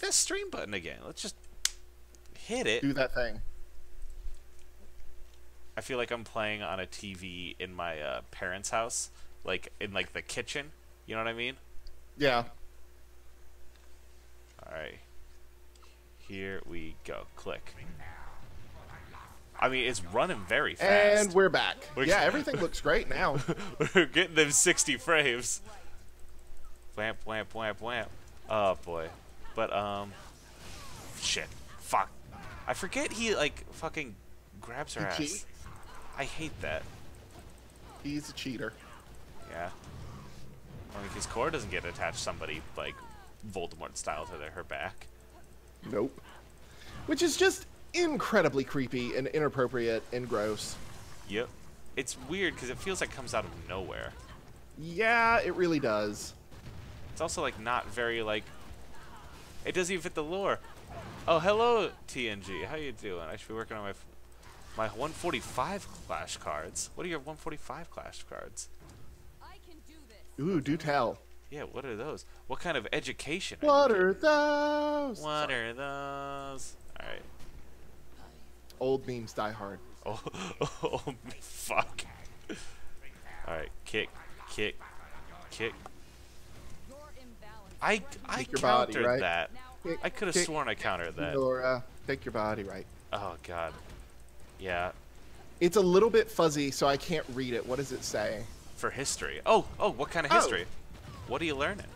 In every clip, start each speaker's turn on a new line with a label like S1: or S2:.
S1: That stream button again. Let's just hit it.
S2: Do that thing.
S1: I feel like I'm playing on a TV in my parents' house, like in like the kitchen. You know what I mean?
S2: Yeah.
S1: All right. Here we go. Click. I mean, it's running very fast.
S2: And we're back. Yeah, everything looks great now.
S1: We're getting them 60 frames. Whamp, whamp, whamp, whamp. Oh boy. But shit. Fuck. I forget he like fucking grabs her ass.
S2: Cheat?
S1: I hate that.
S2: He's a cheater.
S1: Yeah. I mean, because Korra doesn't get attached to somebody like Voldemort style to her back.
S2: Nope. Which is just incredibly creepy and inappropriate and gross.
S1: Yep. It's weird because it feels like it comes out of nowhere.
S2: Yeah, it really does.
S1: It's also like not very like. It doesn't even fit the lore. Oh, hello TNG. How you doing? I should be working on my 145 Clash cards. What are your 145 Clash cards?
S3: I can do this.
S2: Ooh, do tell.
S1: Yeah, what are those? What kind of education?
S2: What are those?
S1: What are those? All right.
S2: Old memes die hard.
S1: Oh, oh fuck. All right, kick, kick, kick.
S3: You're imbalanced.
S1: I
S2: Kick your body,
S1: countered
S2: right?
S1: that.
S2: Kick,
S1: I could have
S2: kick,
S1: sworn I countered that.
S2: Laura, take your body right.
S1: Oh god. Yeah.
S2: It's a little bit fuzzy, so I can't read it. What does it say?
S1: For history. Oh, what kind of history? What are you learning?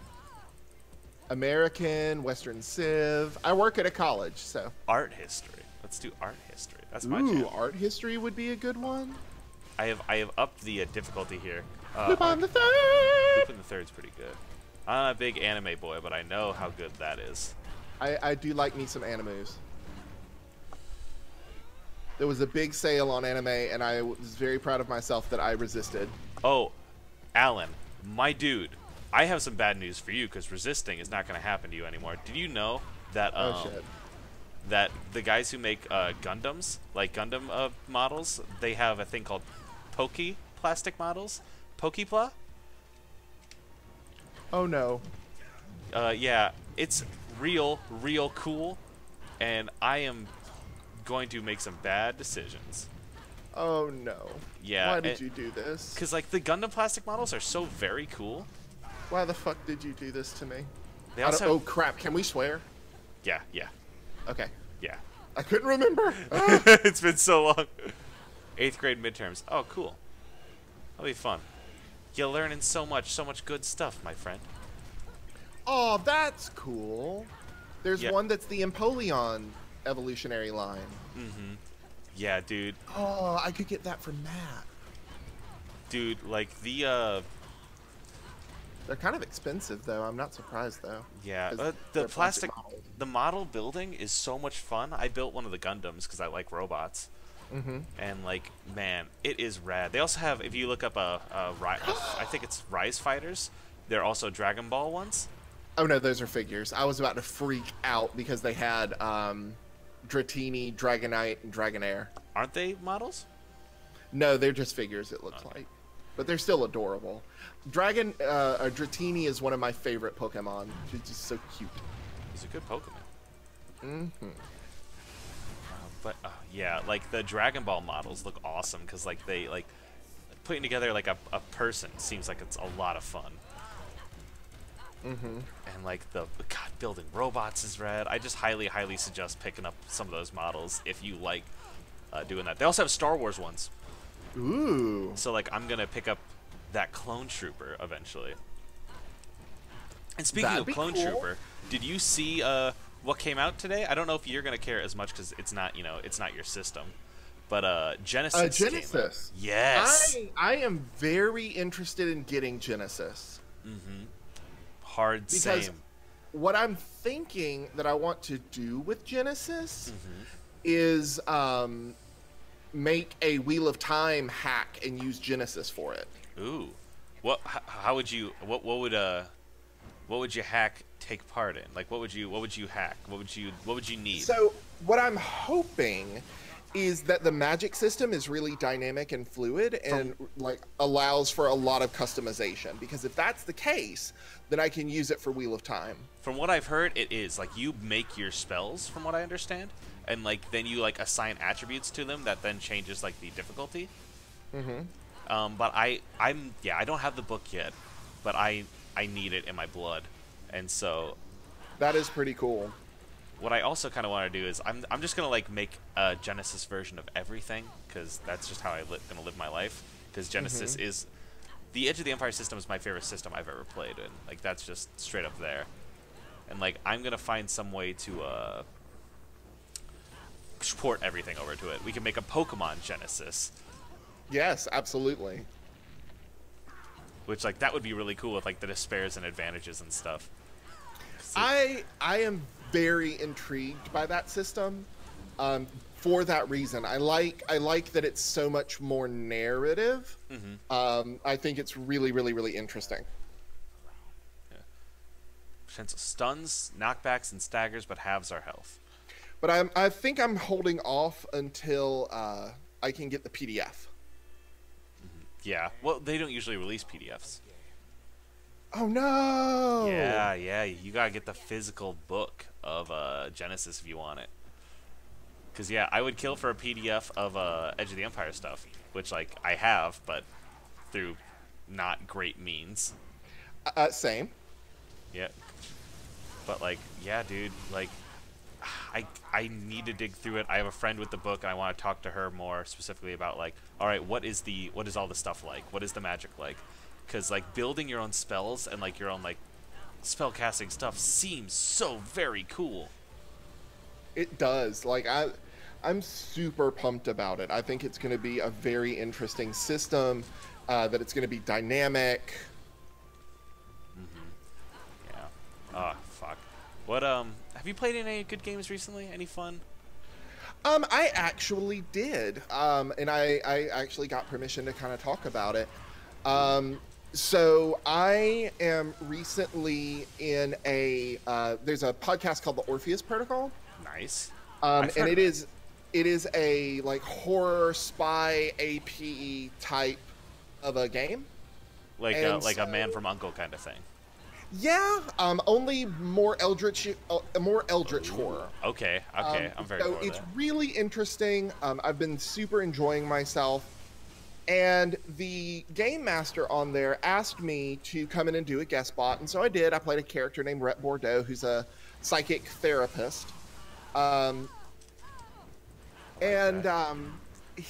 S2: American, Western Civ. I work at a college, so.
S1: Art history. Let's do art history. That's my
S2: Ooh,
S1: jam.
S2: art history would be a good one.
S1: I have upped the difficulty here.
S2: Lupin the Third.
S1: Lupin the Third's pretty good. I'm not a big anime boy, but I know how good that is.
S2: I do like me some animes. There was a big sale on anime, and I was very proud of myself that I resisted.
S1: Oh, Alan, my dude, I have some bad news for you because resisting is not going to happen to you anymore. Did you know that
S2: Oh shit.
S1: that the guys who make Gundams, like Gundam models, they have a thing called Poke plastic models? Pokepla?
S2: Oh no.
S1: Yeah, it's real cool, and I am going to make some bad decisions.
S2: Oh no.
S1: Yeah.
S2: Why did you do this?
S1: Because, like, the Gundam plastic models are so very cool.
S2: Why the fuck did you do this to me?
S1: They also
S2: Oh
S1: have,
S2: crap, can we swear?
S1: yeah.
S2: Okay.
S1: Yeah.
S2: I couldn't remember.
S1: It's been so long. 8th grade midterms. Oh, cool. That'll be fun. You're learning so much good stuff, my friend.
S2: Oh, that's cool. There's
S1: Yeah.
S2: one that's the Empoleon evolutionary line.
S1: Mm-hmm. Yeah, dude.
S2: Oh, I could get that from Matt.
S1: Dude, like, the,
S2: They're kind of expensive, though. I'm not surprised, though.
S1: yeah,
S2: 'Cause
S1: the
S2: they're
S1: plastic,
S2: models.
S1: the model building is so much fun. I built one of the Gundams because I like robots.
S2: Mm-hmm.
S1: And, like, man, it is rad. They also have, if you look up I think it's Rise Fighters, they're also Dragon Ball ones.
S2: Oh, no, those are figures. I was about to freak out because they had Dratini, Dragonite, and Dragonair.
S1: Aren't they models?
S2: No, they're just figures, it looks
S1: Okay.
S2: like. But they're still adorable. Dratini is one of my favorite Pokemon. She's just so cute.
S1: He's a good Pokemon.
S2: Mm-hmm.
S1: But yeah, like the Dragon Ball models look awesome because like they like putting together like a person seems like it's a lot of fun.
S2: Mm-hmm.
S1: And like the God, building robots is rad. I just highly suggest picking up some of those models if you like doing that. They also have Star Wars ones.
S2: Ooh.
S1: So like I'm gonna pick up that Clone Trooper eventually. And speaking
S2: That'd
S1: of
S2: be
S1: Clone
S2: cool.
S1: Trooper, did you see what came out today? I don't know if you're gonna care as much because it's not it's not your system. But Genesis.
S2: Genesis.
S1: Came out. Yes.
S2: I am very interested in getting Genesis.
S1: Mm-hmm. Hard
S2: Because
S1: same.
S2: what I'm thinking that I want to do with Genesis
S1: Mm-hmm.
S2: is make a Wheel of Time hack and use Genesis for it.
S1: Ooh. How would you? What would you hack take part in? Like what would you hack? What would you need?
S2: So what I'm hoping is that the magic system is really dynamic and fluid and like allows for a lot of customization, because if that's the case, then I can use it for Wheel of Time.
S1: From what I've heard, it is like you make your spells, from what I understand, and like then you like assign attributes to them that then changes like the difficulty. But I don't have the book yet, but I need it in my blood, and so
S2: that is pretty cool.
S1: What I also kind of want to do is I'm just gonna like make a Genesis version of everything, because that's just how I'm gonna live my life. Because Genesis is the Edge of the Empire system is my favorite system I've ever played, and like that's just straight up there. And like I'm gonna find some way to port everything over to it. We can make a Pokemon Genesis.
S2: Yes, absolutely.
S1: Which like that would be really cool with like the despairs and advantages and stuff.
S2: I am very intrigued by that system, for that reason. I like that it's so much more narrative. I think it's really, really, really interesting.
S1: Yeah. Potential stuns, knockbacks, and staggers, but halves our health.
S2: But I think I'm holding off until I can get the PDF.
S1: Yeah. Well, they don't usually release PDFs.
S2: Oh no!
S1: Yeah, you gotta get the physical book of Genesis if you want it. Cause yeah, I would kill for a PDF of Edge of the Empire stuff, which like I have, but through not great means.
S2: Same.
S1: Yeah. But like, yeah, dude, like, I need to dig through it. I have a friend with the book, and I want to talk to her more specifically about like, all right, what is all the stuff like? What is the magic like? Because like building your own spells and like your own like spell casting stuff seems so very cool.
S2: It does. Like I'm super pumped about it. I think it's going to be a very interesting system. That it's going to be dynamic.
S1: Yeah. Oh fuck. What have you played any good games recently? Any fun?
S2: I actually did. And I actually got permission to kind of talk about it. So I am recently in there's a podcast called the Orpheus Protocol.
S1: Nice.
S2: And it is a like horror spy APE type of a game.
S1: Like a Man from U.N.C.L.E. kind of thing.
S2: Yeah, only more eldritch horror.
S1: Okay, I'm very
S2: so
S1: for
S2: it's
S1: that.
S2: really interesting. I've been super enjoying myself. And the game master on there asked me to come in and do a guest spot, and so I did. I played a character named Rhett Bordeaux, who's a psychic therapist.
S1: A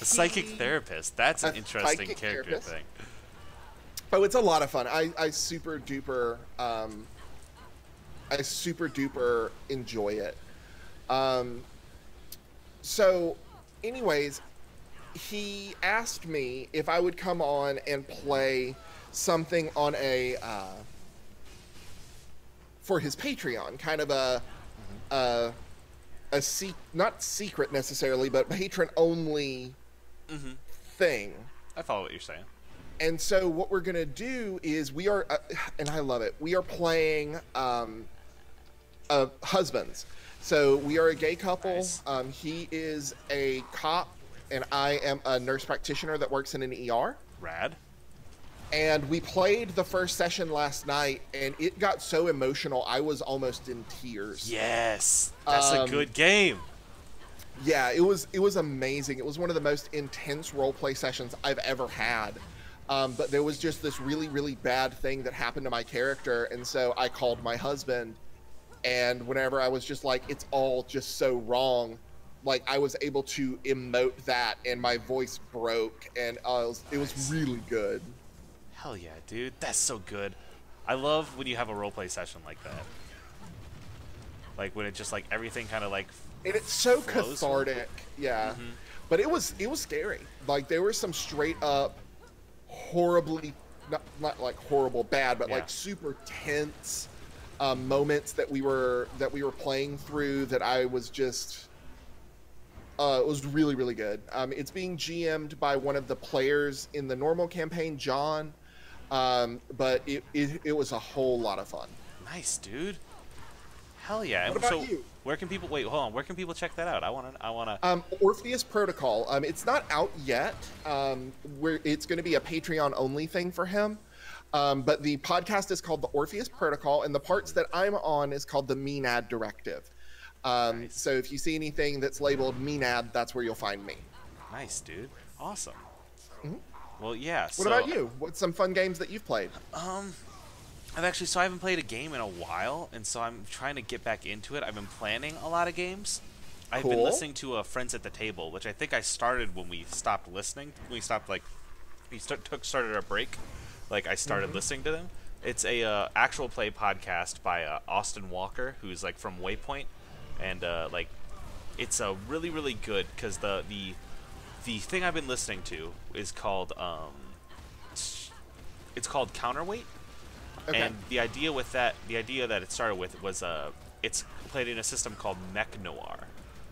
S1: psychic therapist. That's an interesting character thing.
S2: Oh, it's a lot of fun. I super duper enjoy it. So, anyways, he asked me if I would come on and play something on for his Patreon, kind of not secret necessarily, but patron only thing.
S1: I follow what you're saying.
S2: And so what we're gonna do is we are, and I love it. We are playing husbands. So we are a gay couple.
S1: Nice.
S2: He is a cop, and I am a nurse practitioner that works in an ER.
S1: Rad.
S2: And we played the first session last night, and it got so emotional, I was almost in tears.
S1: Yes, that's a good game.
S2: Yeah, it was amazing. It was one of the most intense roleplay sessions I've ever had. But there was just this really, really bad thing that happened to my character, and so I called my husband, and whenever I was just like, it's all just so wrong, like I was able to emote that, and my voice broke, and it was really good.
S1: Hell yeah, dude. That's so good. I love when you have a roleplay session like that. Like when it just like everything kind of like
S2: and it's so
S1: flows.
S2: Cathartic. Yeah. But it was scary. Like there were some straight up horribly not like horrible bad, but like super tense moments that we were playing through that I was just it was really, really good. It's being GM'd by one of the players in the normal campaign, John. But it was a whole lot of fun.
S1: Nice, dude. Hell yeah!
S2: What
S1: And
S2: about
S1: so,
S2: you?
S1: where can people wait? Hold on. Where can people check that out? I wanna.
S2: Orpheus Protocol. It's not out yet. Where it's going to be a Patreon only thing for him. But the podcast is called the Orpheus Protocol, and the parts that I'm on is called the MENAD Directive.
S1: Nice.
S2: So if you see anything that's labeled MENAD, that's where you'll find me.
S1: Nice, dude. Awesome.
S2: Mhm.
S1: Well, yeah.
S2: What about you? What's some fun games that you've played?
S1: I haven't played a game in a while, and so I'm trying to get back into it. I've been planning a lot of games. I've been
S2: Cool.
S1: listening to Friends at the Table, which I think I started when we stopped listening. When we stopped, like, started our break. Like, I started listening to them. It's a actual play podcast by Austin Walker, who's, like, from Waypoint. And, like, it's a really, really good, because the thing I've been listening to is called, it's called Counterweight.
S2: Okay.
S1: And the idea that it started with was it's played in a system called Mech Noir,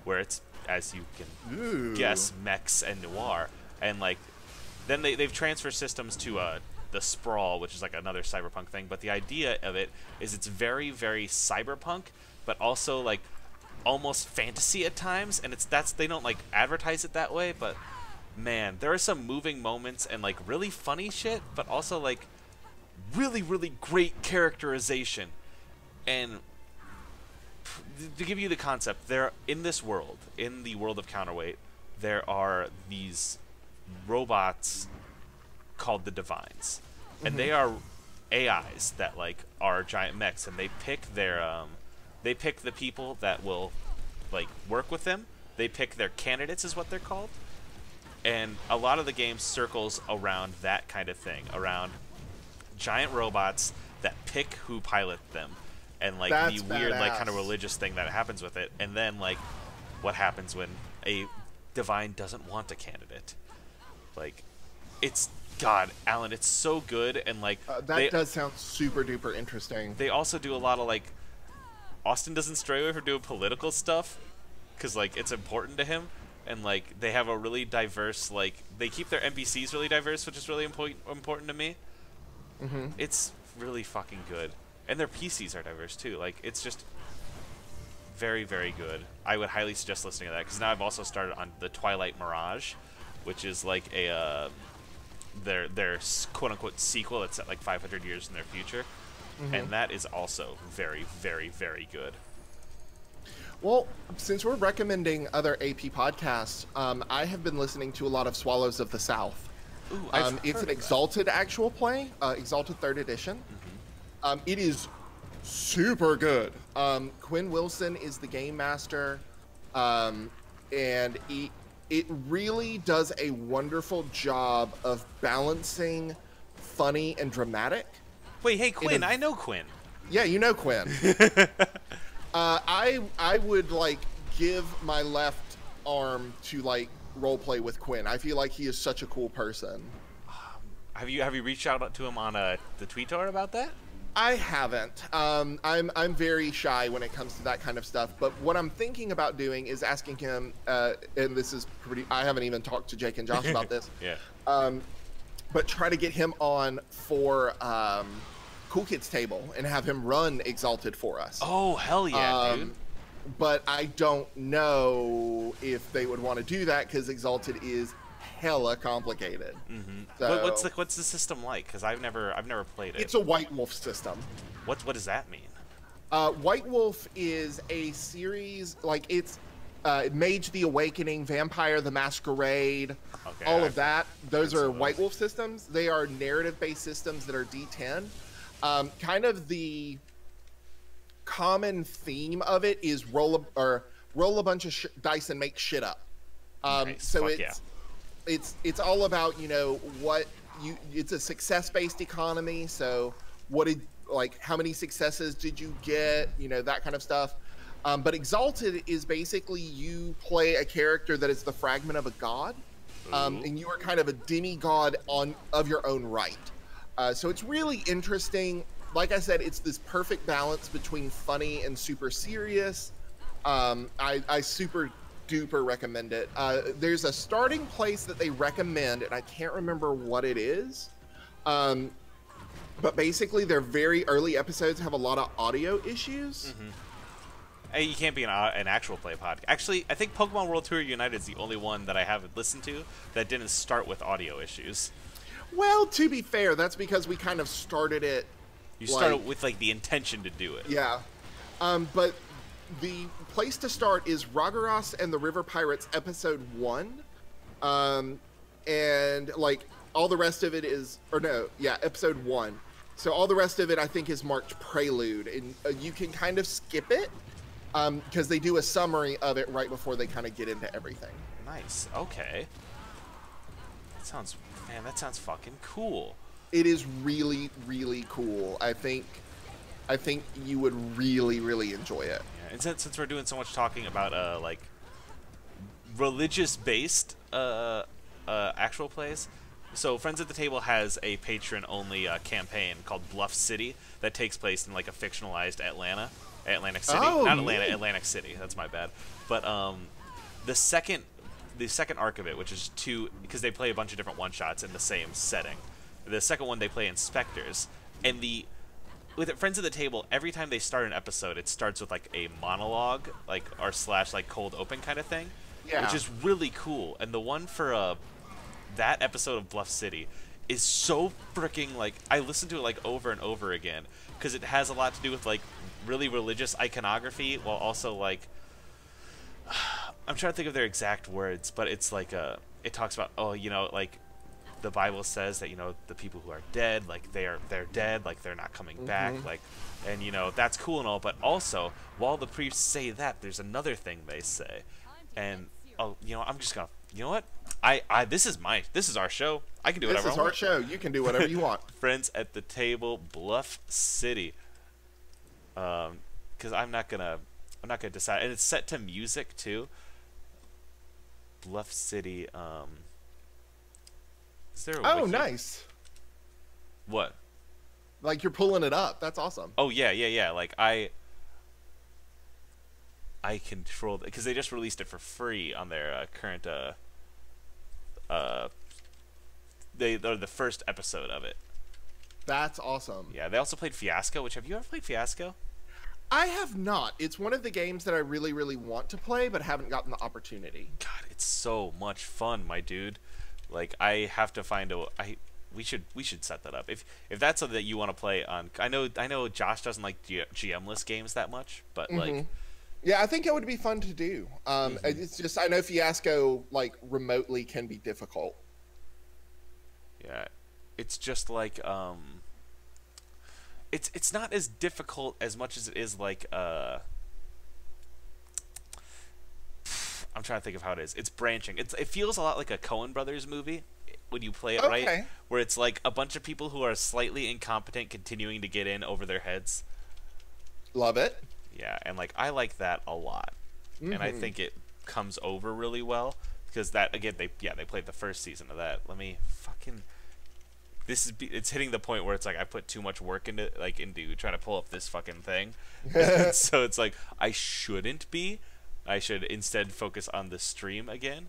S1: where it's, as you can guess, mechs and noir, and like then they've transferred systems to the Sprawl, which is like another cyberpunk thing. But the idea of it is it's very, very cyberpunk, but also like almost fantasy at times, and they don't like advertise it that way, but man, there are some moving moments and like really funny shit, but also like really, really great characterization. And to give you the concept, there in this world, in the world of Counterweight, there are these robots called the Divines, and they are AIs that like are giant mechs, and they pick the people that will like work with them. They pick their candidates, is what they're called, and a lot of the game circles around that kind of thing, around giant robots that pick who pilot them, and like
S2: That's
S1: the weird like kind of
S2: badass.
S1: religious thing that happens with it, and then like what happens when a divine doesn't want a candidate. Like, it's God, Alan, it's so good, and like
S2: That does sound super duper interesting.
S1: they also do a lot of like Austin doesn't stray away from doing political stuff because like it's important to him, and like they have a really diverse, like they keep their NPCs really diverse, which is really important to me. It's really fucking good, and their PCs are diverse too. Like, it's just very, very good. I would highly suggest listening to that, because now I've also started on the Twilight Mirage, which is like a their quote unquote sequel that's set like 500 years in their future, and that is also very, very, very good.
S2: Well, since we're recommending other AP podcasts, I have been listening to a lot of Swallows of the South.
S1: Ooh, I've
S2: It's
S1: heard
S2: an
S1: of
S2: Exalted actual play, Exalted 3rd edition. It is super good. Quinn Wilson is the game master, and it really does a wonderful job of balancing funny and dramatic.
S1: Wait, hey Quinn, I know Quinn.
S2: Yeah, you know Quinn. I would like give my left arm to like role play with Quinn. I feel like he is such a cool person.
S1: Have you reached out to him on the Tweetar about that?
S2: I haven't. I'm very shy when it comes to that kind of stuff. But what I'm thinking about doing is asking him, and this is pretty. I haven't even talked to Jake and Josh about this.
S1: Yeah.
S2: But try to get him on for Cool Kids Table and have him run Exalted for us.
S1: Oh, hell yeah, dude.
S2: But I don't know if they would want to do that because Exalted is hella complicated. So
S1: What's the system like? Because I've never played it.
S2: it's a White Wolf system.
S1: What does that mean?
S2: White Wolf is a series, like it's Mage the Awakening, Vampire the Masquerade,
S1: Okay,
S2: all
S1: I've
S2: of that. Those
S1: heard some
S2: are
S1: of
S2: White
S1: those.
S2: Wolf systems. They are narrative-based systems that are D10. Kind of the common theme of it is roll a bunch of dice and make shit up.
S1: Nice.
S2: So
S1: Fuck
S2: it's all about, you know, it's a success-based economy. So how many successes did you get? You know, that kind of stuff. But Exalted is basically you play a character that is the fragment of a god, and you are kind of a demigod of your own right. So it's really interesting. Like I said, it's this perfect balance between funny and super serious. I super duper recommend it. There's a starting place that they recommend, and I can't remember what it is. But basically, their very early episodes have a lot of audio issues.
S1: Hey, you can't be an actual play podcast. Actually, I think Pokemon World Tour United is the only one that I haven't listened to that didn't start with audio issues.
S2: Well, to be fair, that's because we kind of started it.
S1: You started with like the intention to do it.
S2: Yeah. But the place to start is Ragharos and the River Pirates episode 1. And like all the rest of it is, or no, yeah, episode 1. So all the rest of it I think is marked Prelude, and you can kind of skip it because they do a summary of it right before they kind of get into everything.
S1: Nice. Okay. That sounds fucking cool.
S2: It is really, really cool. I think you would really, really enjoy it.
S1: Yeah, and since we're doing so much talking about like religious-based actual plays, so Friends at the Table has a patron-only campaign called Bluff City that takes place in like a fictionalized Atlantic City, not Atlanta, Atlantic City. That's my bad. But the second arc of it, which is 2, because they play a bunch of different one-shots in the same setting. The second one they play inspectors, and with Friends at the Table, every time they start an episode, it starts with like a monologue, like / like cold open kind of thing, which is really cool. And the one for that episode of Bluff City is so freaking like, I listened to it like over and over again because it has a lot to do with like really religious iconography while also like I'm trying to think of their exact words, but it's like it talks about like the Bible says that the people who are dead, like they're dead, like they're not coming back, like, and that's cool and all, but also while the priests say that, there's another thing they say, and I'm just gonna, what, this is our show. I can do whatever I want.
S2: This is our show. You can do whatever you want.
S1: Friends at the Table, Bluff City. Because I'm not gonna decide, and it's set to music too. Bluff City. Is there a wiki?
S2: Nice.
S1: What?
S2: Like you're pulling it up. That's awesome.
S1: Oh yeah. Like I control it because they just released it for free on their current they're the first episode of it.
S2: That's awesome.
S1: Yeah, they also played Fiasco, which, have you ever played Fiasco?
S2: I have not. It's one of the games that I really, really want to play, but haven't gotten the opportunity.
S1: God, it's so much fun, my dude. Like, I have to find we should set that up. If that's something that you want to play on, I know Josh doesn't like GM-less games that much, but like,
S2: yeah, I think it would be fun to do. It's just, I know Fiasco like remotely can be difficult.
S1: Yeah, it's just like it's not as difficult as much as it is like I'm trying to think of how it is. It's branching. It feels a lot like a Coen Brothers movie when you play it right, where it's like a bunch of people who are slightly incompetent continuing to get in over their heads.
S2: Love it.
S1: Yeah, and like I like that a lot, and I think it comes over really well because that again they played the first season of that. Let me fucking. It's hitting the point where it's like I put too much work into trying to pull up this fucking thing. So it's like I shouldn't be. I should instead focus on the stream again.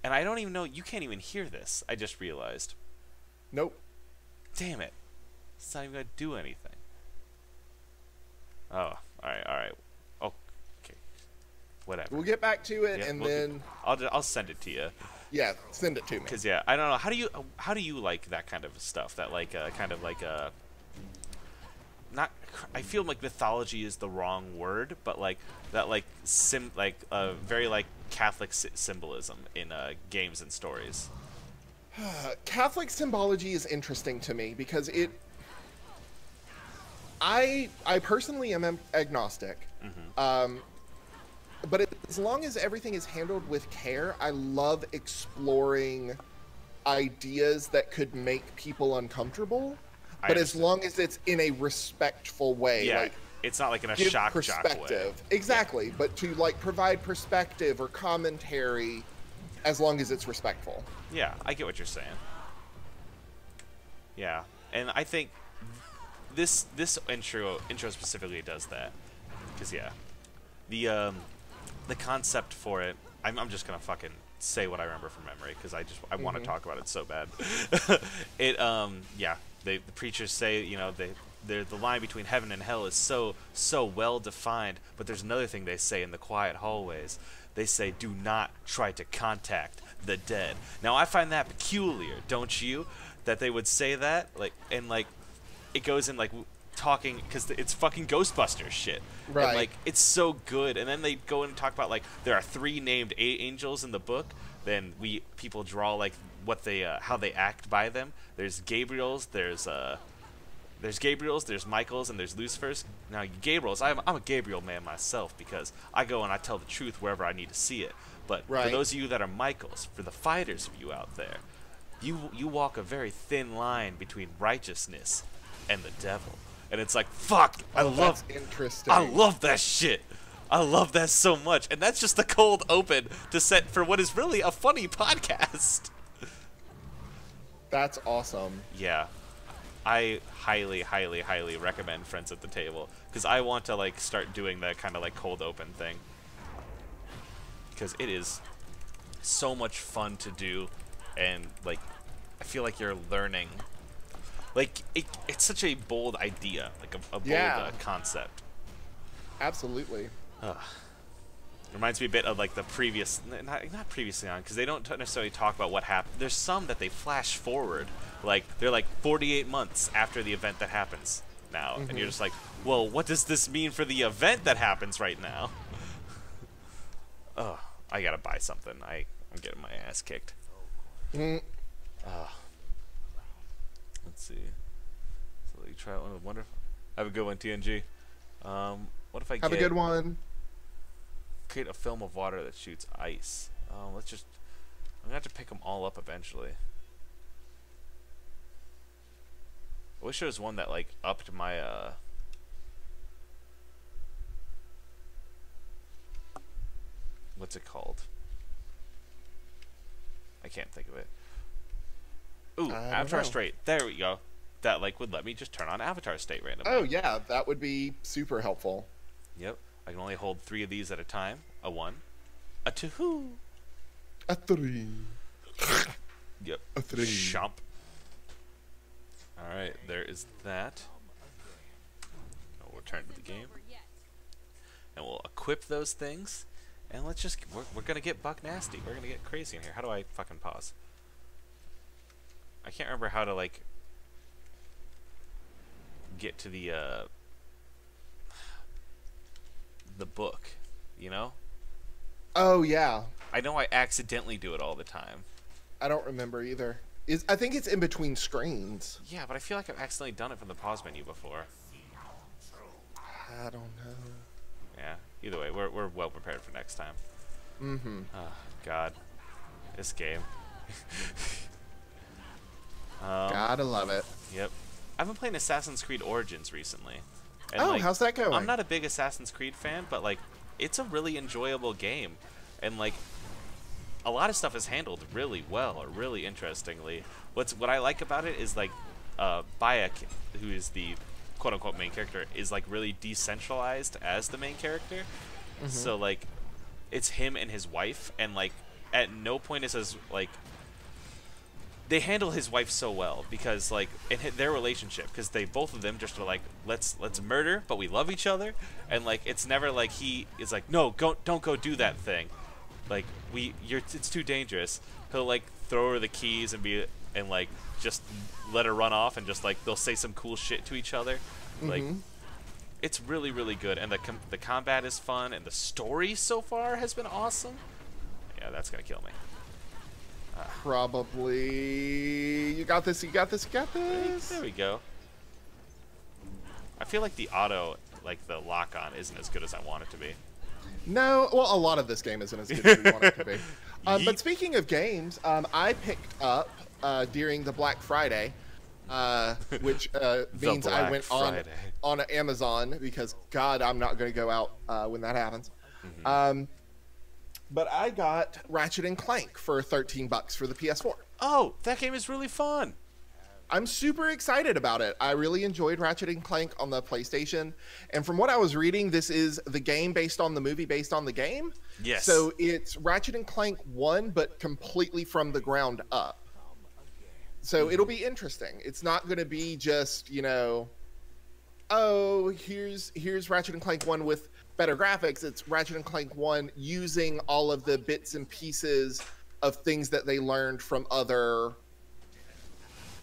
S1: And I don't even know, you can't even hear this. I just realized.
S2: Nope.
S1: Damn it. It's not even gonna do anything. Oh, alright. Okay. Whatever.
S2: We'll get back to it, and then
S1: I'll send it to you.
S2: Yeah, send it to me.
S1: Because I don't know. How do you like that kind of stuff? That like kind of like not. I feel like mythology is the wrong word, but like that like very like Catholic symbolism in games and stories.
S2: Catholic symbology is interesting to me because I personally am agnostic. But as long as everything is handled with care, I love exploring ideas that could make people uncomfortable. But as long as it's in a respectful way,
S1: yeah,
S2: like
S1: it's not like in a shock way.
S2: Exactly, but to like provide perspective or commentary, as long as it's respectful.
S1: Yeah, I get what you're saying. Yeah, and I think this intro specifically does that, because the concept for it, I'm just gonna fucking say what I remember from memory because I want to talk about it so bad. The preachers say the line between heaven and hell is so well defined. But there's another thing they say in the quiet hallways. They say, "Do not try to contact the dead." Now I find that peculiar, don't you? That they would say that, like, and like, it goes in like talking because it's fucking Ghostbusters shit.
S2: Right.
S1: And like, it's so good. And then they go in and talk about like there are 3 named angels in the book. Then people draw like what they how they act by them. There's Gabriel's, there's Gabriel's, there's Michael's, and there's Lucifer's. Now Gabriel's, I'm a Gabriel man myself because I go and I tell the truth wherever I need to see it. But for those of you that are Michael's, for the fighters of you out there, you walk a very thin line between righteousness and the devil. And it's like, fuck, I love that shit. I love that so much. And that's just the cold open to set for what is really a funny podcast.
S2: That's awesome.
S1: Yeah. I highly, highly, highly recommend Friends at the Table because I want to like start doing that kind of like cold open thing because it is so much fun to do, and like I feel like you're learning. Like it's such a bold idea, like a bold concept.
S2: Absolutely.
S1: Reminds me a bit of like the previous, not previously on, because they don't necessarily talk about what happened. There's some that they flash forward, like they're like 48 months after the event that happens now, and you're just like, well, what does this mean for the event that happens right now? Oh, I gotta buy something. I'm getting my ass kicked. Let's see. So you try one. Wonderful. Have a good one, TNG. What if I
S2: have a good one?
S1: Create a film of water that shoots ice. I'm gonna have to pick them all up eventually. I wish there was one that like upped my what's it called? I can't think of it. Ooh, Avatar State. There we go. That like would let me just turn on Avatar State randomly.
S2: Oh yeah, that would be super helpful.
S1: Yep. I can only hold 3 of these at a time. A 1, a 2,
S2: a 3.
S1: Yep.
S2: A 3.
S1: Chomp. All right, there is that. We'll return to the game, and we'll equip those things, and let's just we're gonna get buck nasty. We're gonna get crazy in here. How do I fucking pause? I can't remember how to like get to the book, you know?
S2: Oh yeah.
S1: I know I accidentally do it all the time.
S2: I don't remember either. I think it's in between screens.
S1: Yeah, but I feel like I've accidentally done it from the pause menu before.
S2: I don't know.
S1: Yeah. Either way, we're well prepared for next time.
S2: Mm-hmm.
S1: Oh God, this game.
S2: Gotta love it.
S1: Yep. I've been playing Assassin's Creed Origins recently. And
S2: oh,
S1: like,
S2: how's that going?
S1: I'm not a big Assassin's Creed fan, but like, it's a really enjoyable game, and like, a lot of stuff is handled really well, or really interestingly. What I like about it is like, Bayek, who is the quote-unquote main character, is like really decentralized as the main character. So like, it's him and his wife, and like, at no point is his like. They handle his wife so well because like in their relationship, because they both of them just are like let's murder, but we love each other, and like it's never like he is like no don't go do that thing, like it's too dangerous. He'll like throw her the keys and like just let her run off, and just like they'll say some cool shit to each other. Like it's really really good, and the combat is fun, and the story so far has been awesome. Yeah, that's gonna kill me.
S2: Probably. You got this. You got this. You got this.
S1: There we go. I feel like the auto, like the lock on, isn't as good as I want it to be.
S2: No, well, a lot of this game isn't as good as we want it to be. But speaking of games, I picked up during the Black Friday, which means I went on Amazon because God, I'm not going to go out when that happens. But I got Ratchet and Clank for $13 for the PS4.
S1: Oh, that game is really fun.
S2: I'm super excited about it. I really enjoyed Ratchet and Clank on the PlayStation. And from what I was reading, this is the game based on the movie based on the game.
S1: Yes.
S2: So it's Ratchet and Clank 1, but completely from the ground up. So it'll be interesting. It's not going to be just, you know, oh, here's Ratchet and Clank 1 with better graphics. It's Ratchet and Clank 1 using all of the bits and pieces of things that they learned from other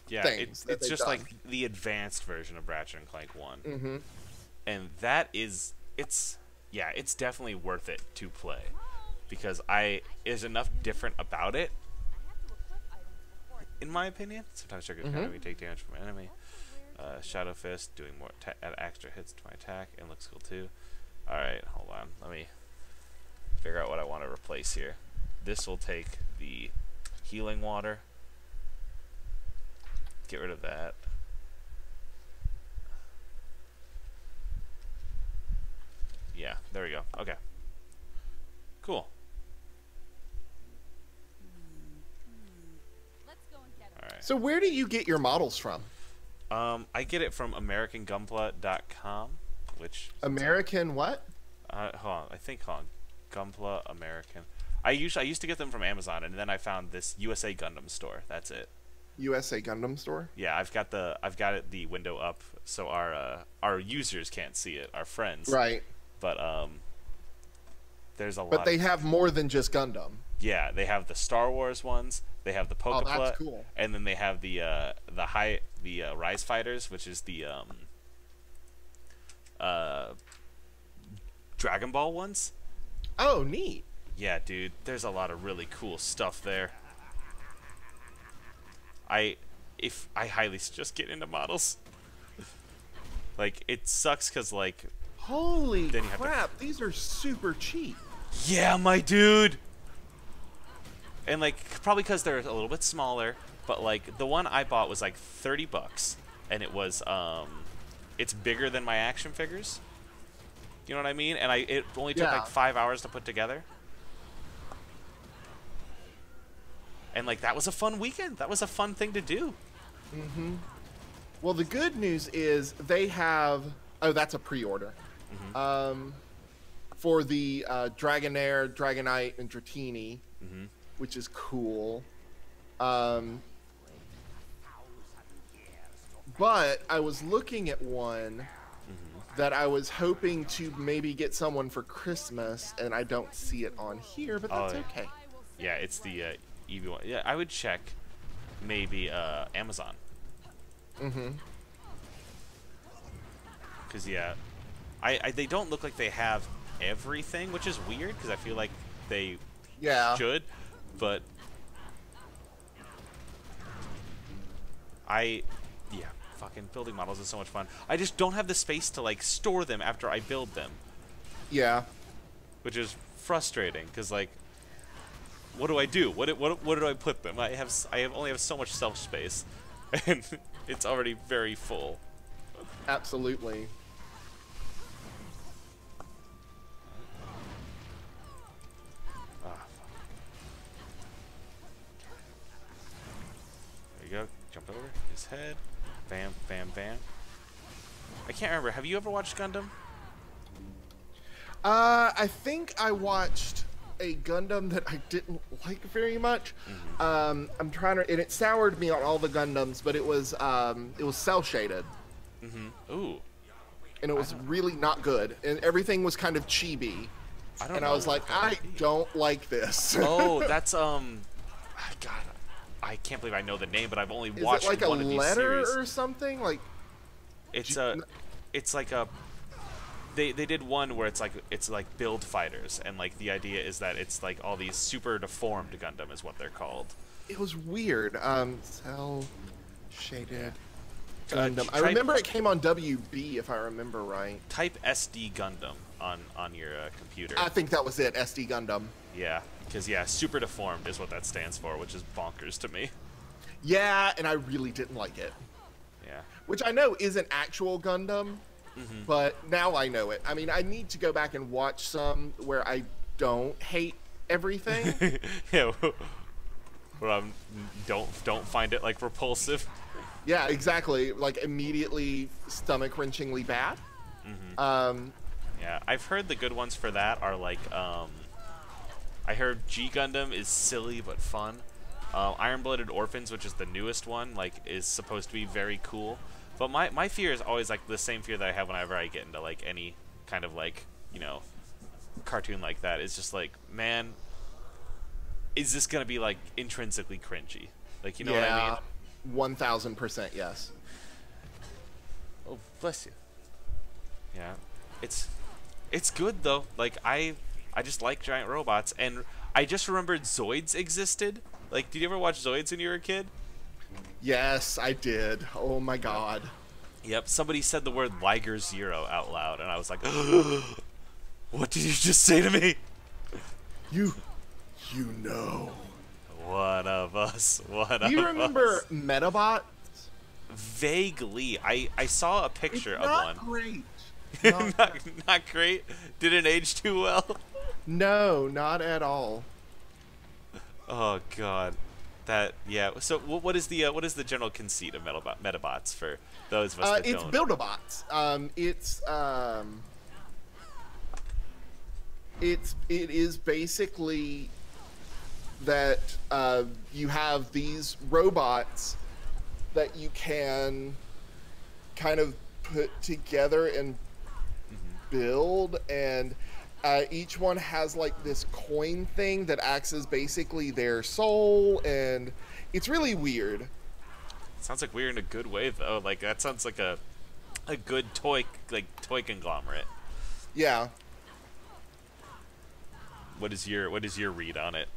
S1: Yeah,
S2: things.
S1: it's just like the advanced version of Ratchet and Clank 1.
S2: Mm-hmm.
S1: And that is, it's definitely worth it to play. Because there's enough different about it, in my opinion. Sometimes triggers enemy take damage from an enemy. Shadow Fist, doing more, add extra hits to my attack, and looks cool too. Alright, hold on. Let me figure out what I want to replace here. This will take the healing water. Get rid of that. Yeah, there we go. Okay. Cool.
S3: Let's go and get him.
S1: Alright.
S2: So where do you get your models from?
S1: I get it from AmericanGunpla.com, which...
S2: American what?
S1: Hold on. Hold on. Gunpla American. I used to get them from Amazon, and then I found this USA Gundam store. That's it.
S2: USA Gundam store?
S1: Yeah, I've got the window up so our users can't see it, our friends.
S2: Right.
S1: But there's a lot.
S2: But they have more than just Gundam.
S1: Yeah, they have the Star Wars ones. They have the Pokepla.
S2: Oh, that's cool.
S1: And then they have the Rise Fighters, which is the Dragon Ball ones.
S2: Oh, neat.
S1: Yeah, dude, there's a lot of really cool stuff there. I highly suggest getting into models. Like, it sucks because, like...
S2: Holy
S1: then you have
S2: crap, these are super cheap.
S1: Yeah, my dude! And, like, probably because they're a little bit smaller, but, like, the one I bought was, like, $30. And it was, it's bigger than my action figures. You know what I mean? And it only took, like, 5 hours to put together. And, like, that was a fun weekend. That was a fun thing to do.
S2: Mm-hmm. Well, the good news is they have... Oh, that's a pre-order. Mm-hmm. For the Dragonair, Dragonite, and Dratini, which is cool. But I was looking at one that I was hoping to maybe get someone for Christmas, and I don't see it on here, but that's okay.
S1: Yeah, it's the... Eevee one. Yeah, I would check maybe Amazon. Because yeah, they don't look like they have everything, which is weird because I feel like they should, but fucking building models is so much fun. I just don't have the space to like store them after I build them.
S2: Yeah,
S1: which is frustrating because like. What do I do? What do I put them? I only have so much shelf space, and it's already very full.
S2: Absolutely.
S1: There you go. Jump over his head. Bam, bam, bam. I can't remember. Have you ever watched Gundam?
S2: I think I watched a Gundam that I didn't like very much. I'm trying to, and it soured me on all the Gundams, but it was cell shaded.
S1: Ooh.
S2: And it was really not good, and everything was kind of chibi. I was like, I don't like this.
S1: Oh, that's God, I can't believe I know the name, but I've only watched
S2: like
S1: one of these series.
S2: Is it like a letter or something? Like
S1: it's like a. They did one where it's like build fighters, and like the idea is that it's like all these super deformed Gundam is what they're called.
S2: It was weird. Cell shaded Gundam. I remember it came on WB if I remember right.
S1: Type SD Gundam on your computer.
S2: I think that was it. SD Gundam.
S1: Yeah, because super deformed is what that stands for, which is bonkers to me.
S2: Yeah, and I really didn't like it.
S1: Yeah.
S2: Which I know isn't actual Gundam. But now I know it. I mean, I need to go back and watch some where I don't hate everything.
S1: Yeah, where don't find it like repulsive.
S2: Yeah, exactly. Like immediately stomach-wrenchingly bad.
S1: Yeah, I've heard the good ones for that are like I heard G Gundam is silly but fun. Iron Blooded Orphans, which is the newest one, like is supposed to be very cool. But my fear is always like the same fear that I have whenever I get into like any kind of like, you know, cartoon like that. It's just like, man, is this gonna be like intrinsically cringy? Like, you know what I mean?
S2: 1000% yes.
S1: Oh, bless you. Yeah, it's good though. Like I just like giant robots, and I just remembered Zoids existed. Like, did you ever watch Zoids when you were a kid?
S2: Yes, I did. Oh my god.
S1: Yep. Somebody said the word Liger Zero out loud, and I was like, "What did you just say to me?"
S2: You know.
S1: One of us. One of us.
S2: Do you remember Metabot?
S1: Vaguely, I saw a picture
S2: It's
S1: of
S2: not
S1: one.
S2: great.
S1: Not great. Didn't age too well.
S2: No, not at all.
S1: Oh god, that yeah. So what is the general conceit of Metabots for those of us that
S2: It's
S1: don't?
S2: Build-A-Bots. It is basically that you have these robots that you can kind of put together and build, and each one has like this coin thing that acts as basically their soul, and it's really weird.
S1: Sounds like weird in a good way though. Like that sounds like a good toy conglomerate.
S2: Yeah.
S1: What is your read on it?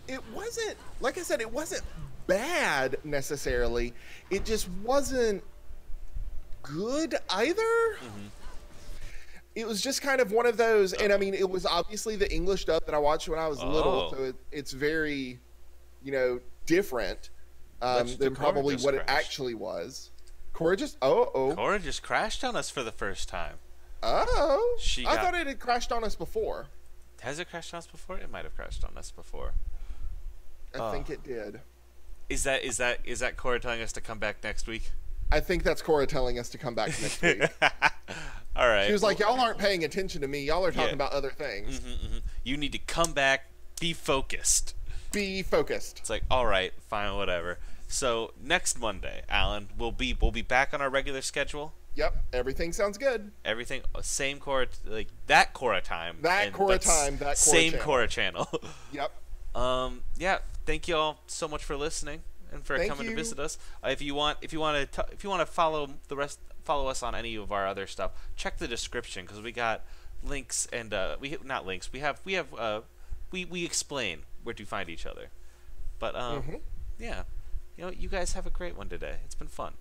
S2: It wasn't, like I said, it wasn't bad necessarily. It just wasn't good either. It was just kind of one of those, and I mean, it was obviously the English dub that I watched when I was little, so it's very, you know, different than probably what it actually was. Korra just,
S1: Korra just crashed on us for the first time.
S2: I
S1: got-
S2: thought it had crashed on us before.
S1: Has it crashed on us before? It might have crashed on us before.
S2: I think it did.
S1: Is that Korra telling us to come back next week?
S2: I think that's Korra telling us to come back next week.
S1: All right.
S2: She was like, y'all aren't paying attention to me. Y'all are talking
S1: Yeah.
S2: about other things.
S1: You need to come back, be focused.
S2: Be focused.
S1: It's like, all right, fine, whatever. So next Monday, Alan, we'll be back on our regular schedule.
S2: Yep, everything sounds good.
S1: Everything same Korra, like that Korra time.
S2: That Korra time, that Korra
S1: same
S2: channel.
S1: Korra channel.
S2: Yep.
S1: Yeah. Thank you all so much for listening and for
S2: Thank
S1: coming to
S2: you.
S1: visit us. If you want to follow us on any of our other stuff, check the description because we got links and not links. We explain where to find each other. But yeah, you guys have a great one today. It's been fun.